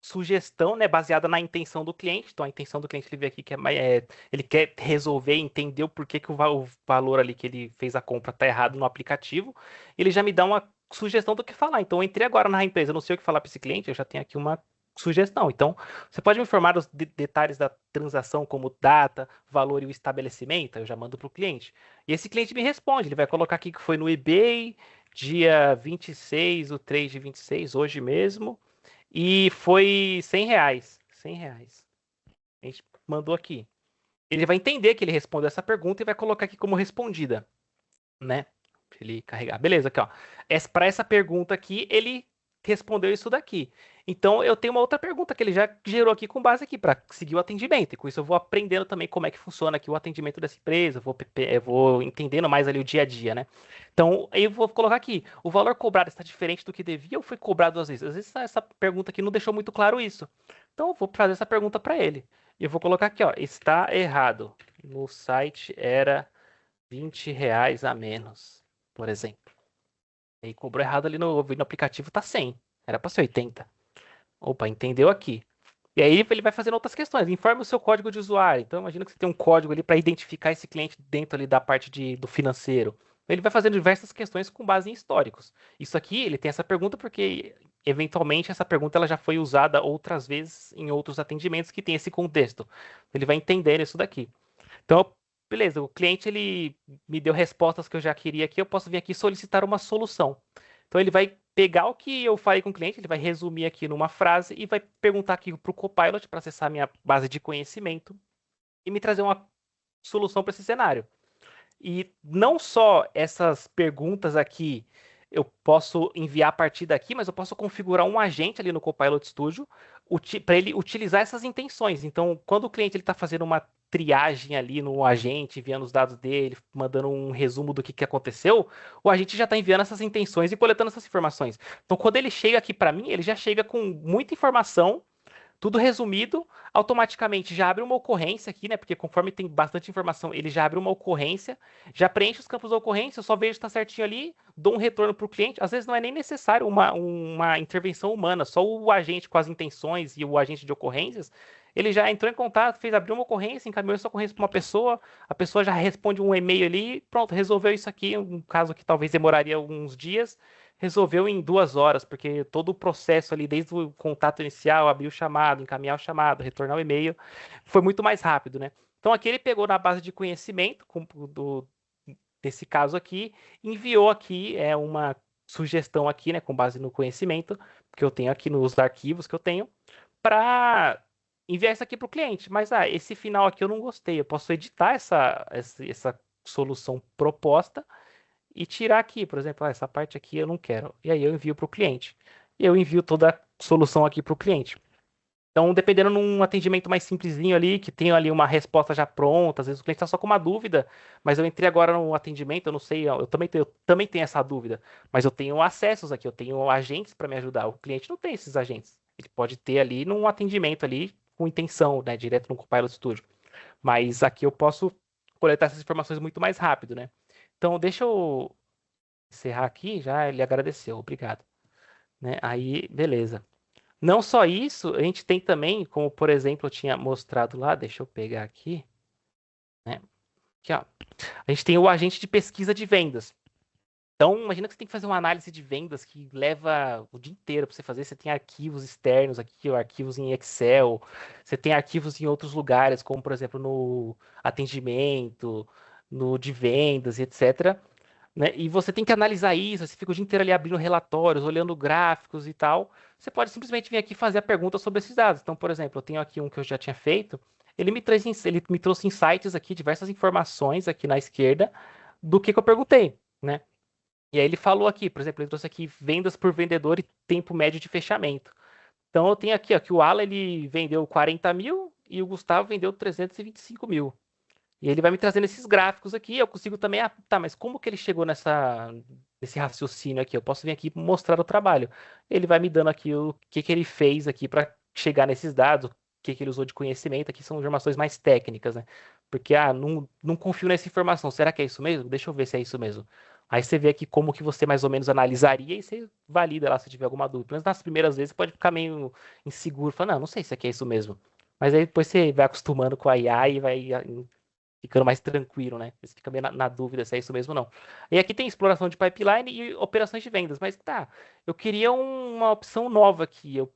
sugestão, né, baseada na intenção do cliente. Então a intenção do cliente ele vê aqui que ele quer resolver, entender o porquê que o valor ali que ele fez a compra está errado no aplicativo. Ele já me dá uma sugestão do que falar. Então, eu entrei agora na empresa, eu não sei o que falar para esse cliente, eu já tenho aqui uma sugestão. Então, você pode me informar os detalhes da transação, como data, valor e o estabelecimento? Eu já mando para o cliente. E esse cliente me responde, ele vai colocar aqui que foi no eBay, dia 26, o 3 de 26, hoje mesmo, e foi R$ 100. R$ 100. A gente mandou aqui. Ele vai entender que ele respondeu essa pergunta e vai colocar aqui como respondida, né? Pra ele carregar. Beleza, aqui, ó. Para essa pergunta aqui, ele respondeu isso daqui. Então, eu tenho uma outra pergunta que ele já gerou aqui com base aqui para seguir o atendimento. E com isso eu vou aprendendo também como é que funciona aqui o atendimento dessa empresa, eu vou entendendo mais ali o dia a dia, né? Então, eu vou colocar aqui, o valor cobrado está diferente do que devia ou foi cobrado às vezes? Às vezes essa pergunta aqui não deixou muito claro isso. Então, eu vou fazer essa pergunta para ele. E eu vou colocar aqui, ó, está errado. No site era R$ 20 a menos, por exemplo. E aí cobrou errado ali no aplicativo, tá 100. Era para ser 80. Opa, entendeu aqui. E aí ele vai fazendo outras questões. Informe o seu código de usuário. Então imagina que você tem um código ali para identificar esse cliente dentro ali da parte do financeiro. Ele vai fazendo diversas questões com base em históricos. Isso aqui, ele tem essa pergunta porque eventualmente essa pergunta ela já foi usada outras vezes em outros atendimentos que tem esse contexto. Ele vai entender isso daqui. Então, beleza, o cliente ele me deu respostas que eu já queria aqui, eu posso vir aqui solicitar uma solução. Então ele vai pegar o que eu falei com o cliente, ele vai resumir aqui numa frase e vai perguntar aqui para o Copilot para acessar a minha base de conhecimento e me trazer uma solução para esse cenário. E não só essas perguntas aqui eu posso enviar a partir daqui, mas eu posso configurar um agente ali no Copilot Studio para ele utilizar essas intenções. Então, quando o cliente está fazendo uma triagem ali no agente, enviando os dados dele, mandando um resumo do que aconteceu, o agente já está enviando essas intenções e coletando essas informações. Então, quando ele chega aqui para mim, ele já chega com muita informação tudo resumido, automaticamente já abre uma ocorrência aqui, né? Porque conforme tem bastante informação, ele já abre uma ocorrência, já preenche os campos da ocorrência, eu só vejo se está certinho ali, dou um retorno para o cliente. Às vezes não é nem necessário uma intervenção humana, só o agente com as intenções e o agente de ocorrências, ele já entrou em contato, fez abrir uma ocorrência, encaminhou essa ocorrência para uma pessoa, a pessoa já responde um e-mail ali, pronto, resolveu isso aqui, um caso que talvez demoraria alguns dias, resolveu em 2 horas, porque todo o processo ali, desde o contato inicial, abrir o chamado, encaminhar o chamado, retornar o e-mail, foi muito mais rápido, né? Então aqui ele pegou na base de conhecimento, desse caso aqui, enviou aqui uma sugestão aqui, né, com base no conhecimento que eu tenho aqui nos arquivos que eu tenho, para enviar isso aqui para o cliente. Mas esse final aqui eu não gostei. Eu posso editar essa solução proposta e tirar aqui, por exemplo, essa parte aqui eu não quero. E aí eu envio para o cliente. E eu envio toda a solução aqui para o cliente. Então, dependendo num atendimento mais simplesinho ali, que tem ali uma resposta já pronta, às vezes o cliente está só com uma dúvida, mas eu entrei agora no atendimento, eu não sei, eu também tenho essa dúvida, mas eu tenho acessos aqui, eu tenho agentes para me ajudar. O cliente não tem esses agentes. Ele pode ter ali num atendimento ali com intenção, né, direto no Copilot Studio. Mas aqui eu posso coletar essas informações muito mais rápido, né? Então, deixa eu encerrar aqui, já ele agradeceu, obrigado. Né? Aí, beleza. Não só isso, a gente tem também, como por exemplo eu tinha mostrado lá, deixa eu pegar aqui, né? Aqui, ó. A gente tem o agente de pesquisa de vendas. Então, imagina que você tem que fazer uma análise de vendas que leva o dia inteiro para você fazer. Você tem arquivos externos aqui, ou arquivos em Excel, você tem arquivos em outros lugares, como por exemplo no atendimento, no de vendas, etc. Né? E você tem que analisar isso, você fica o dia inteiro ali abrindo relatórios, olhando gráficos e tal. Você pode simplesmente vir aqui fazer a pergunta sobre esses dados. Então, por exemplo, eu tenho aqui um que eu já tinha feito, ele me trouxe insights aqui, diversas informações aqui na esquerda do que eu perguntei, né? E aí ele falou aqui, por exemplo, ele trouxe aqui vendas por vendedor e tempo médio de fechamento. Então eu tenho aqui ó, que o Alan ele vendeu 40 mil e o Gustavo vendeu 325 mil. E ele vai me trazendo esses gráficos aqui, eu consigo também, tá, mas como que ele chegou nesse raciocínio aqui? Eu posso vir aqui e mostrar o trabalho. Ele vai me dando aqui o que ele fez aqui para chegar nesses dados, o que ele usou de conhecimento, aqui são informações mais técnicas, né? Porque, não confio nessa informação, será que é isso mesmo? Deixa eu ver se é isso mesmo. Aí você vê aqui como que você mais ou menos analisaria e você valida lá se tiver alguma dúvida. Pelo menos nas primeiras vezes você pode ficar meio inseguro, falando, não sei se aqui é isso mesmo. Mas aí depois você vai acostumando com a IA e vai ficando mais tranquilo, né? Você fica meio na dúvida se é isso mesmo ou não. E aqui tem exploração de pipeline e operações de vendas, mas tá, eu queria uma opção nova aqui. Eu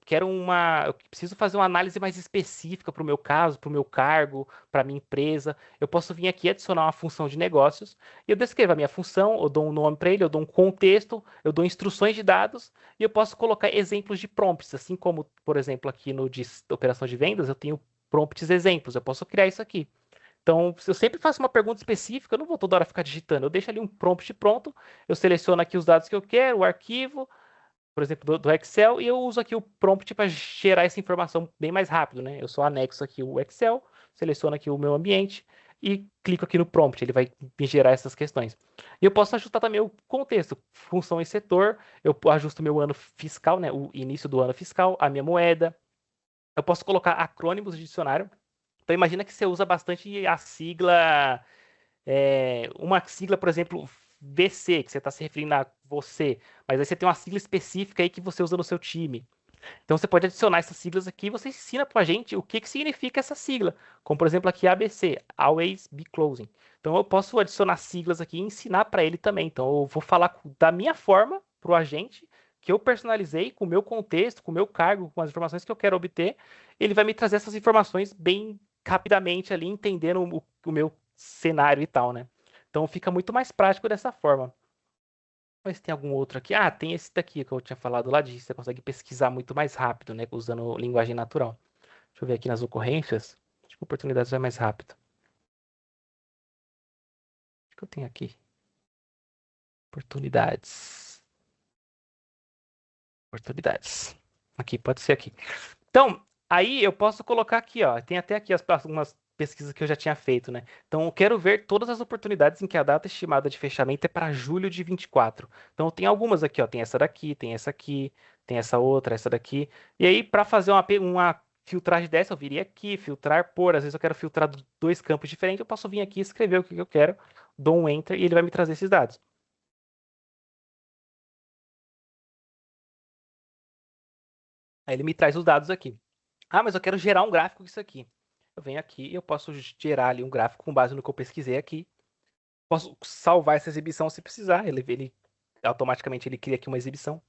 preciso fazer uma análise mais específica para o meu caso, para o meu cargo, para minha empresa. Eu posso vir aqui adicionar uma função de negócios e eu descrevo a minha função, eu dou um nome para ele, eu dou um contexto, eu dou instruções de dados e eu posso colocar exemplos de prompts, assim como, por exemplo, aqui no de operação de vendas, eu tenho prompts exemplos. Eu posso criar isso aqui. Então, se eu sempre faço uma pergunta específica, eu não vou toda hora ficar digitando. Eu deixo ali um prompt pronto, eu seleciono aqui os dados que eu quero, o arquivo, por exemplo, do Excel, e eu uso aqui o prompt para gerar essa informação bem mais rápido, né? Eu só anexo aqui o Excel, seleciono aqui o meu ambiente e clico aqui no prompt, ele vai me gerar essas questões. E eu posso ajustar também o contexto, função e setor, eu ajusto meu ano fiscal, né? O início do ano fiscal, a minha moeda. Eu posso colocar acrônimos de dicionário. Então imagina que você usa bastante a sigla, uma sigla, por exemplo, VC, que você está se referindo a você, mas aí você tem uma sigla específica aí que você usa no seu time. Então você pode adicionar essas siglas aqui e você ensina para a gente o que, que significa essa sigla. Como por exemplo aqui ABC, Always Be Closing. Então eu posso adicionar siglas aqui e ensinar para ele também. Então eu vou falar da minha forma para o agente, que eu personalizei com o meu contexto, com o meu cargo, com as informações que eu quero obter. Ele vai me trazer essas informações bem rapidamente ali, entendendo o meu cenário e tal, né? Então fica muito mais prático dessa forma. Mas tem algum outro aqui? Ah, tem esse daqui que eu tinha falado lá de você consegue pesquisar muito mais rápido, né? Usando linguagem natural. Deixa eu ver aqui nas ocorrências. Acho que oportunidades vai mais rápido. Acho que eu tenho aqui. Oportunidades. Oportunidades. Aqui, pode ser aqui. Então, aí eu posso colocar aqui, ó. Tem até aqui algumas pesquisas que eu já tinha feito, né? Então, eu quero ver todas as oportunidades em que a data estimada de fechamento é para julho de 24. Então, tem algumas aqui, ó. Tem essa daqui, tem essa aqui, tem essa outra, essa daqui. E aí, para fazer uma filtragem dessa, eu viria aqui, filtrar por. Às vezes eu quero filtrar dois campos diferentes, eu posso vir aqui, escrever o que eu quero, dou um enter e ele vai me trazer esses dados. Aí ele me traz os dados aqui. Ah, mas eu quero gerar um gráfico disso aqui. Eu venho aqui e eu posso gerar ali um gráfico com base no que eu pesquisei aqui. Posso salvar essa exibição se precisar. Ele automaticamente ele cria aqui uma exibição.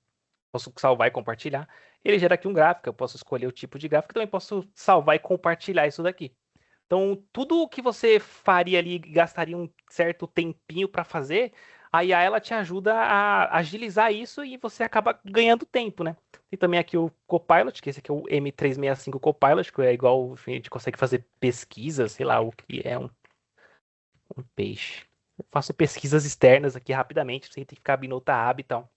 Posso salvar e compartilhar. Ele gera aqui um gráfico. Eu posso escolher o tipo de gráfico. Também posso salvar e compartilhar isso daqui. Então, tudo o que você faria ali, gastaria um certo tempinho para fazer, a IA ela te ajuda a agilizar isso e você acaba ganhando tempo, né? Tem também aqui o Copilot, que esse aqui é o M365 Copilot, que é igual, enfim, a gente consegue fazer pesquisas, sei lá, o que é um peixe. Eu faço pesquisas externas aqui rapidamente, sem ter que ficar abrindo outra aba e tal.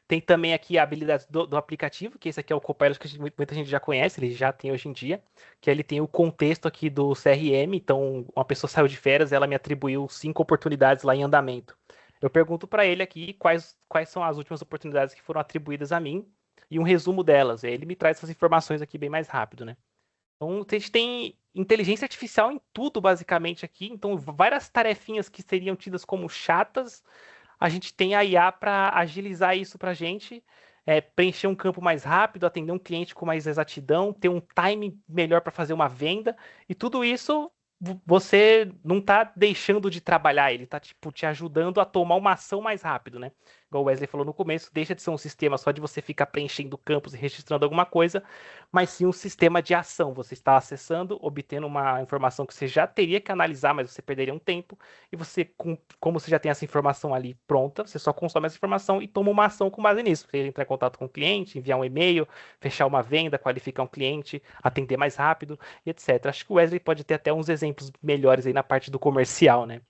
Tem também aqui a habilidade do aplicativo, que esse aqui é o Copilot que muita gente já conhece, ele já tem hoje em dia, que ele tem o contexto aqui do CRM, então uma pessoa saiu de férias, ela me atribuiu 5 oportunidades lá em andamento. Eu pergunto para ele aqui quais são as últimas oportunidades que foram atribuídas a mim e um resumo delas. Ele me traz essas informações aqui bem mais rápido, né? Então, a gente tem inteligência artificial em tudo, basicamente, aqui. Então, várias tarefinhas que seriam tidas como chatas, a gente tem a IA para agilizar isso para a gente, preencher um campo mais rápido, atender um cliente com mais exatidão, ter um time melhor para fazer uma venda, e tudo isso você não está deixando de trabalhar, ele está tipo, te ajudando a tomar uma ação mais rápido, né? Igual o Wesley falou no começo, deixa de ser um sistema só de você ficar preenchendo campos e registrando alguma coisa, mas sim um sistema de ação. Você está acessando, obtendo uma informação que você já teria que analisar, mas você perderia um tempo, e você, como você já tem essa informação ali pronta, você só consome essa informação e toma uma ação com base nisso. Você entrar em contato com o cliente, enviar um e-mail, fechar uma venda, qualificar um cliente, atender mais rápido, e etc. Acho que o Wesley pode ter até uns exemplos melhores aí na parte do comercial, né?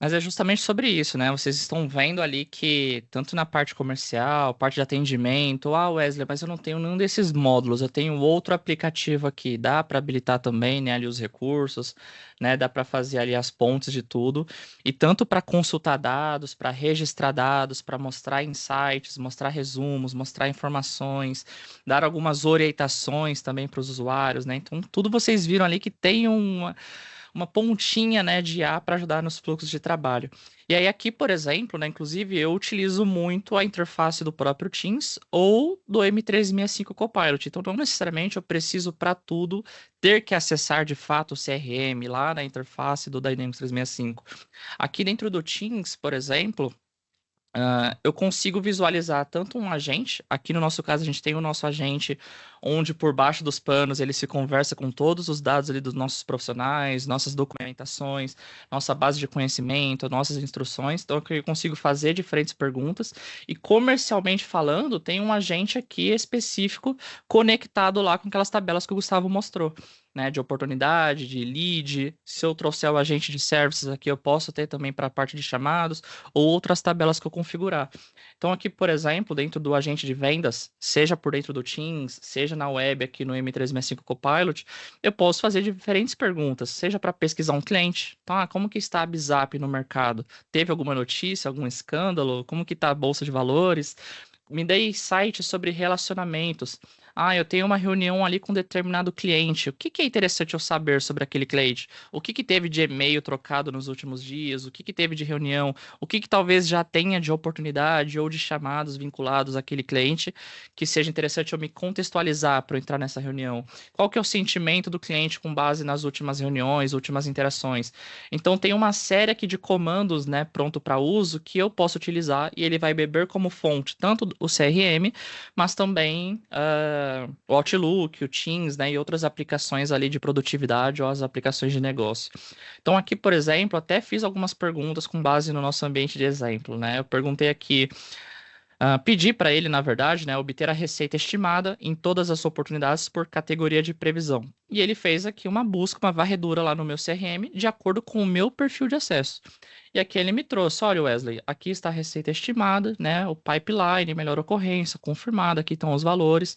Mas é justamente sobre isso, né? Vocês estão vendo ali que, tanto na parte comercial, parte de atendimento, ah, Wesley, mas eu não tenho nenhum desses módulos, eu tenho outro aplicativo aqui, dá para habilitar também, né, ali os recursos, né, dá para fazer ali as pontes de tudo, e tanto para consultar dados, para registrar dados, para mostrar insights, mostrar resumos, mostrar informações, dar algumas orientações também para os usuários, né? Então, tudo vocês viram ali que tem uma pontinha, né, de IA para ajudar nos fluxos de trabalho. E aí aqui, por exemplo, né, inclusive eu utilizo muito a interface do próprio Teams ou do M365 Copilot. Então, não necessariamente eu preciso para tudo ter que acessar de fato o CRM lá na interface do Dynamics 365. Aqui dentro do Teams, por exemplo, eu consigo visualizar tanto um agente, aqui no nosso caso a gente tem o nosso agente, onde por baixo dos panos ele se conversa com todos os dados ali dos nossos profissionais, nossas documentações, nossa base de conhecimento, nossas instruções, então eu consigo fazer diferentes perguntas, e comercialmente falando, tem um agente aqui específico conectado lá com aquelas tabelas que o Gustavo mostrou. Né, de oportunidade, de lead, se eu trouxer o agente de services aqui, eu posso ter também para a parte de chamados, ou outras tabelas que eu configurar. Então, aqui, por exemplo, dentro do agente de vendas, seja por dentro do Teams, seja na web aqui no M365 Copilot, eu posso fazer diferentes perguntas, seja para pesquisar um cliente, tá? Como que está a Bizap no mercado? Teve alguma notícia, algum escândalo? Como que está a bolsa de valores? Me dê insights sobre relacionamentos. Ah, eu tenho uma reunião ali com um determinado cliente. O que que é interessante eu saber sobre aquele cliente? O que que teve de e-mail trocado nos últimos dias? O que que teve de reunião? O que que talvez já tenha de oportunidade ou de chamados vinculados àquele cliente que seja interessante eu me contextualizar para eu entrar nessa reunião? Qual que é o sentimento do cliente com base nas últimas reuniões, últimas interações? Então tem uma série aqui de comandos, né, pronto para uso que eu posso utilizar e ele vai beber como fonte tanto o CRM, mas também o Outlook, o Teams, né, e outras aplicações ali de produtividade ou as aplicações de negócio. Então aqui, por exemplo, até fiz algumas perguntas com base no nosso ambiente de exemplo, né? Eu perguntei aqui, pedi para ele, na verdade, né, obter a receita estimada em todas as oportunidades por categoria de previsão. E ele fez aqui uma busca, uma varredura lá no meu CRM, de acordo com o meu perfil de acesso. E aqui ele me trouxe, olha, Wesley, aqui está a receita estimada, né, o pipeline, melhor ocorrência, confirmada, aqui estão os valores.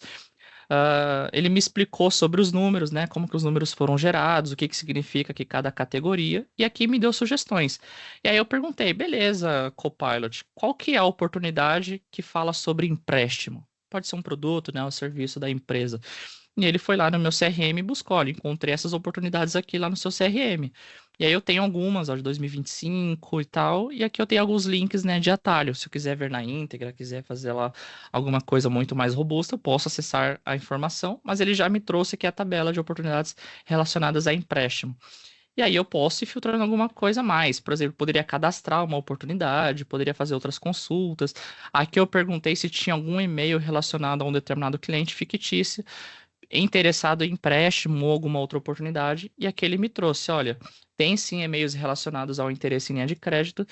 Ele me explicou sobre os números, né? Como que os números foram gerados, o que que significa que cada categoria, e aqui me deu sugestões. E aí eu perguntei, beleza, Copilot, qual que é a oportunidade que fala sobre empréstimo? Pode ser um produto, né? O serviço da empresa. E ele foi lá no meu CRM e buscou, olha, encontrei essas oportunidades aqui lá no seu CRM. E aí eu tenho algumas, ó, de 2025 e tal, e aqui eu tenho alguns links, né, de atalho. Se eu quiser ver na íntegra, quiser fazer lá alguma coisa muito mais robusta, eu posso acessar a informação, mas ele já me trouxe aqui a tabela de oportunidades relacionadas a empréstimo. E aí eu posso ir filtrando alguma coisa a mais. Por exemplo, poderia cadastrar uma oportunidade, poderia fazer outras consultas. Aqui eu perguntei se tinha algum e-mail relacionado a um determinado cliente fictício interessado em empréstimo ou alguma outra oportunidade, e aqui ele me trouxe, olha, tem sim e-mails relacionados ao interesse em linha de crédito,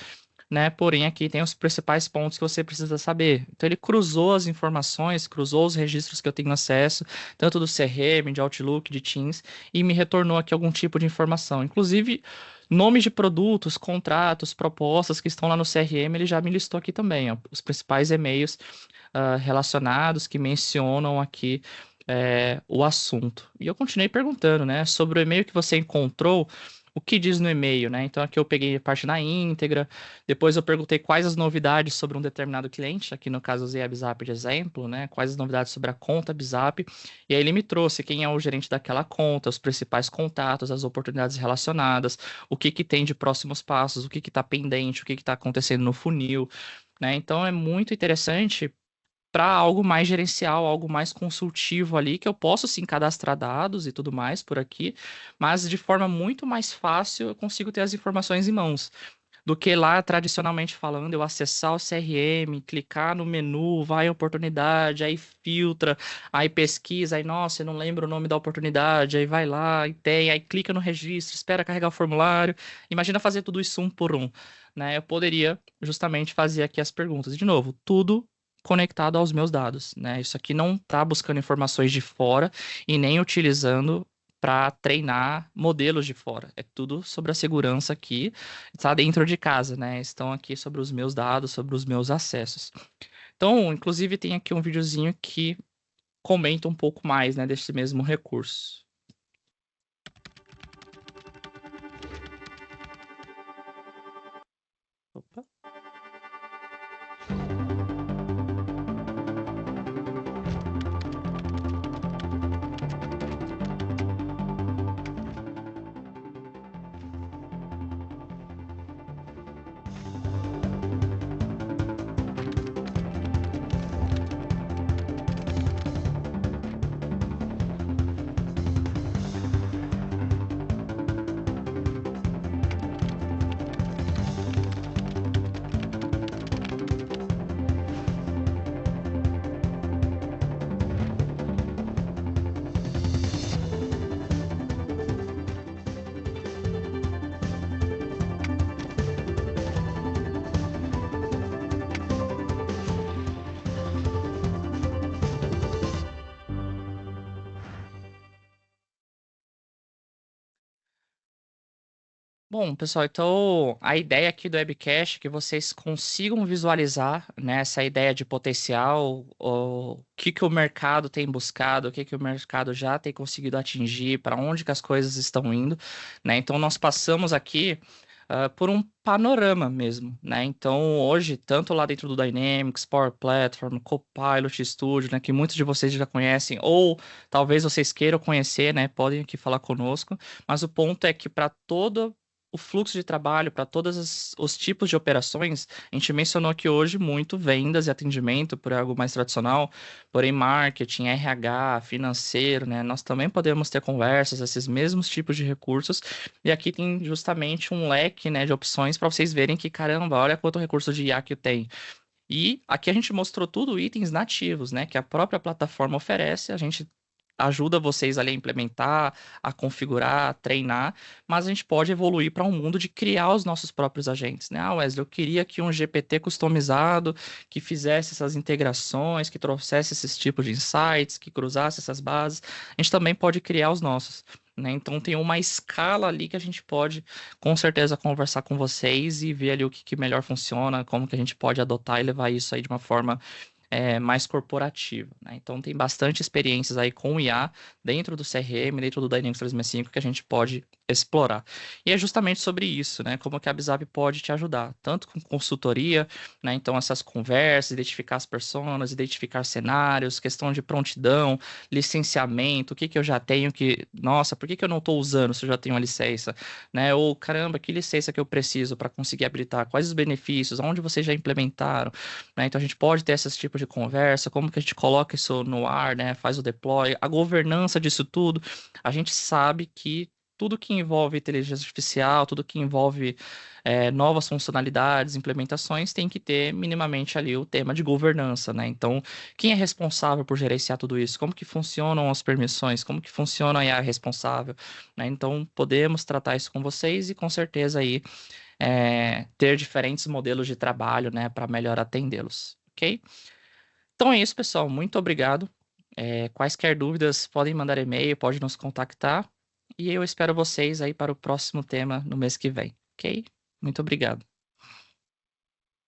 né? Porém, aqui tem os principais pontos que você precisa saber. Então, ele cruzou as informações, cruzou os registros que eu tenho acesso, tanto do CRM, de Outlook, de Teams, e me retornou aqui algum tipo de informação. Inclusive, nomes de produtos, contratos, propostas que estão lá no CRM, ele já me listou aqui também, ó, os principais e-mails relacionados que mencionam aqui o assunto. E eu continuei perguntando, né, sobre o e-mail que você encontrou, o que diz no e-mail, né? Então aqui eu peguei a parte na íntegra, depois eu perguntei quais as novidades sobre um determinado cliente, aqui no caso usei a Bizap de exemplo, né? Quais as novidades sobre a conta Bizap, e aí ele me trouxe quem é o gerente daquela conta, os principais contatos, as oportunidades relacionadas, o que que tem de próximos passos, o que que está pendente, o que que está acontecendo no funil, né? Então é muito interessante para algo mais gerencial, algo mais consultivo ali, que eu posso sim cadastrar dados e tudo mais por aqui, mas de forma muito mais fácil eu consigo ter as informações em mãos. Do que lá, tradicionalmente falando, eu acessar o CRM, clicar no menu, vai a oportunidade, aí filtra, aí pesquisa, aí, nossa, eu não lembro o nome da oportunidade, aí vai lá e tem, aí clica no registro, espera carregar o formulário. Imagina fazer tudo isso um por um, né? Eu poderia justamente fazer aqui as perguntas. De novo, tudo conectado aos meus dados, né? Isso aqui não está buscando informações de fora e nem utilizando para treinar modelos de fora. É tudo sobre a segurança aqui, está dentro de casa, né? Estão aqui sobre os meus dados, sobre os meus acessos. Então, inclusive, tem aqui um videozinho que comenta um pouco mais, né, desse mesmo recurso. Opa. Bom, pessoal, então a ideia aqui do Webcast é que vocês consigam visualizar, né, essa ideia de potencial, o que o mercado tem buscado, o que o mercado já tem conseguido atingir, para onde que as coisas estão indo, né? Então nós passamos aqui por um panorama mesmo, né? Então hoje, tanto lá dentro do Dynamics, Power Platform, Copilot Studio, né, que muitos de vocês já conhecem, ou talvez vocês queiram conhecer, né, podem aqui falar conosco, mas o ponto é que para todo o fluxo de trabalho para todos os tipos de operações, a gente mencionou aqui hoje muito vendas e atendimento por algo mais tradicional, porém marketing, RH, financeiro, né? Nós também podemos ter conversas, esses mesmos tipos de recursos, e aqui tem justamente um leque, né, de opções para vocês verem que, caramba, olha quanto recurso de IA que tem. E aqui a gente mostrou tudo itens nativos, né, que a própria plataforma oferece, a gente ajuda vocês ali a implementar, a configurar, a treinar, mas a gente pode evoluir para um mundo de criar os nossos próprios agentes, né? Ah, Wesley, eu queria que um GPT customizado, que fizesse essas integrações, que trouxesse esses tipos de insights, que cruzasse essas bases. A gente também pode criar os nossos. Né? Então tem uma escala ali que a gente pode com certeza conversar com vocês e ver ali o que melhor funciona, como que a gente pode adotar e levar isso aí de uma forma mais corporativa, né? Então tem bastante experiências aí com o IA dentro do CRM, dentro do Dynamics 365 que a gente pode explorar. E é justamente sobre isso, né? Como que a Bizap pode te ajudar, tanto com consultoria, né? Então essas conversas, identificar as personas, identificar cenários, questão de prontidão, licenciamento, o que que eu já tenho que, nossa, por que que eu não estou usando se eu já tenho uma licença, né? Ou caramba, que licença que eu preciso para conseguir habilitar? Quais os benefícios? Onde vocês já implementaram? Né? Então a gente pode ter esses tipos de conversa, como que a gente coloca isso no ar, né? Faz o deploy, a governança disso tudo. A gente sabe que tudo que envolve inteligência artificial, tudo que envolve novas funcionalidades, implementações, tem que ter minimamente ali o tema de governança, né? Então, quem é responsável por gerenciar tudo isso? Como que funcionam as permissões? Como que funciona a IA responsável? Né? Então, podemos tratar isso com vocês e com certeza aí ter diferentes modelos de trabalho, né, para melhor atendê-los, ok? Então é isso, pessoal. Muito obrigado. Quaisquer dúvidas, podem mandar e-mail, pode nos contactar. E eu espero vocês aí para o próximo tema no mês que vem, ok? Muito obrigado.